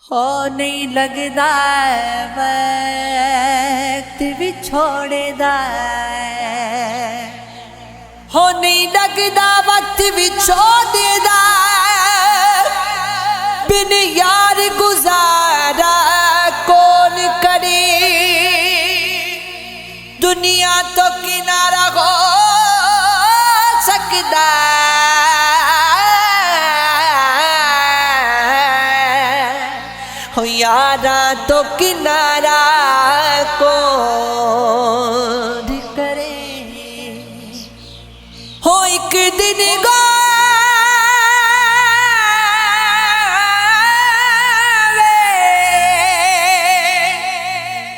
हो नहीं लगदा वक्त भी छोड़दा, हो नहीं लगदा वक्त भी छोड़दा, बिन यार गुजारा कौन करे, दुनिया तो किनारा हो सकदा, हो यारा तो किनारा कौन करे, हो एक दिन गावे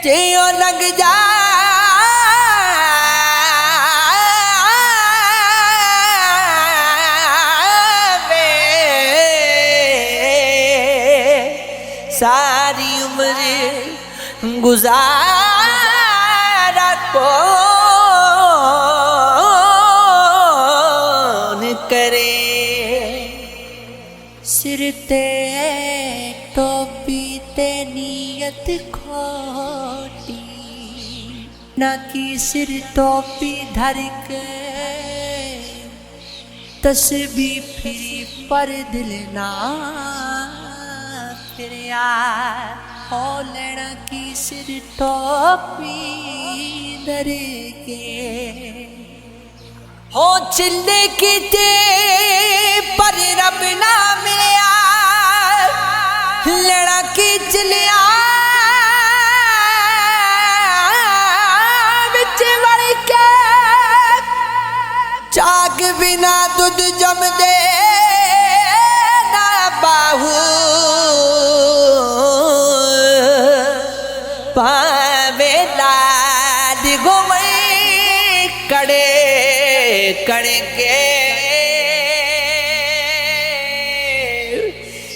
जे ओ लग जावे, सारी उम्र गुजारा कौन करे, सिर ते टोपी ते नीयत खोटी, ना की सिर टोपी धर के तस्बीह फिरी पर दिल ना फिरिया, हो लेना की सिर टोपी धर के, हो चिल्ले की ते पर रब ना मिलिया, लेना की चिलिया बिच वड़ के, चाक बिना दूध जम दे ना बाहू, पावे लाड गोमई कड़े कड़े के,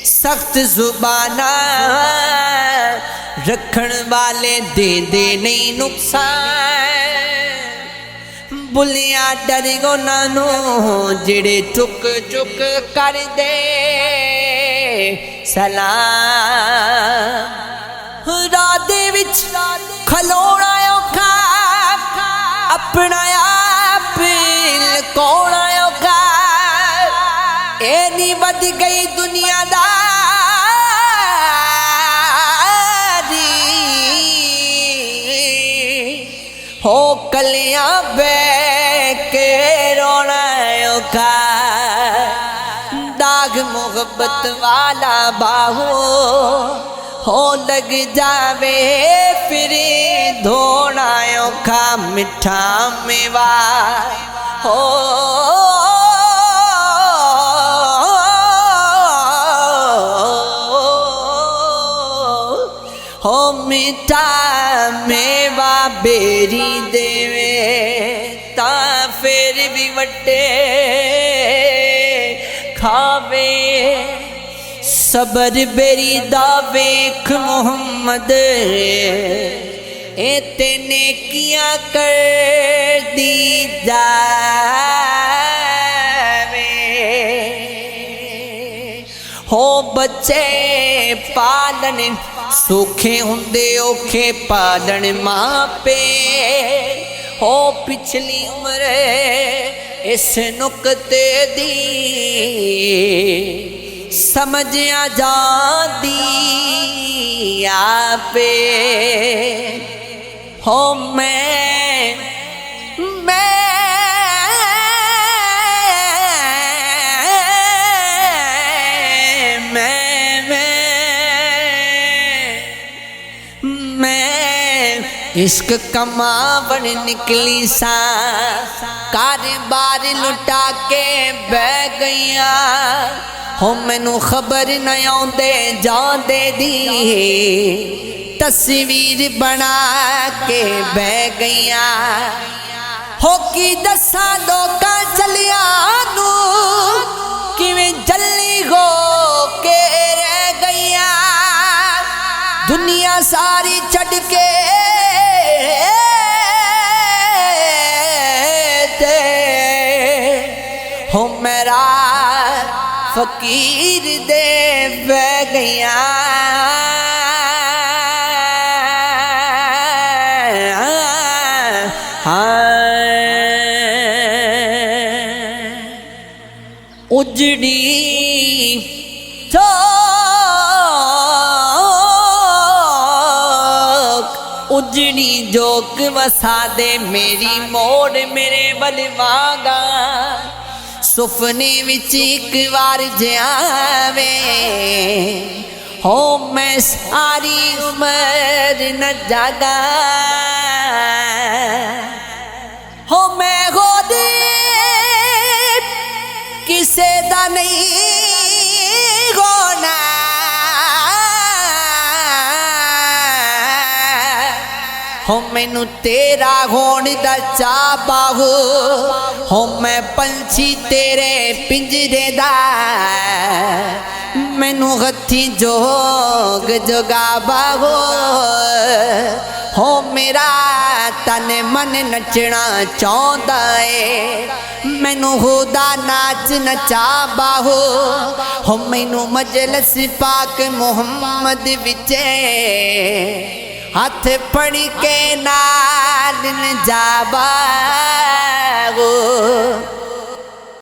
सख्त जुबाना रखण वाले दे दे नहीं नुकसान, बुलिया डर गो नानो जिड़े चुक चुक कर दे सलाम, राधे विच खलोना औखा, अपना आप लुकाउणा औखा, ए नी वध गई दुनियादारी, हो कलियां बह के रोना औखा, दाग मोहब्बत वाला बाहू, हो लग जावे फिर धोना औखा, मिठा मेवा हो हो मिठा मेवा बेरी देवे ता फिर भी वटे खावे, सबर बेरी दा वेख मोहम्मद ए तेने किया कर दी जावे, हो बच्चे पालन सूखे हुंदे औखे पालन मापे, हो पिछली उम्र इस नुक्ते दी समझ आ जाती आपे, हो मैं इश्क कमावन निकली सा, कारोबार लुटा के बह गईया, हो मैनू खबर न आउंदे जांदे दी, तस्वीर बना के बह गईया, हो की दसा लोकां चलियां नू किवें जल्ली हो के रह गईया, दुनिया सारी छड़ के हो मेरा फकीर दे बह गया। उजड़ी चौक उजड़ी जोक वसा दे मेरी मोड़ मेरे बलवागा सुपने विच एक बार जावे हो मैं सारी उम्र न जागा हो मैं खुद किसे दा नहीं होना हो मैनू तेरा होने दा चा बाहू हो मैं पंछी तेरे पिंजरे दा मैनू हथी जोग जोगा बाहू हो मेरा तन मन नचना चाहता है मैनू खुदा नाच नचा बाहू हो मैनू मजलिस पाक मुहम्मद विचे हाथ पड़ के नाल जा बाहू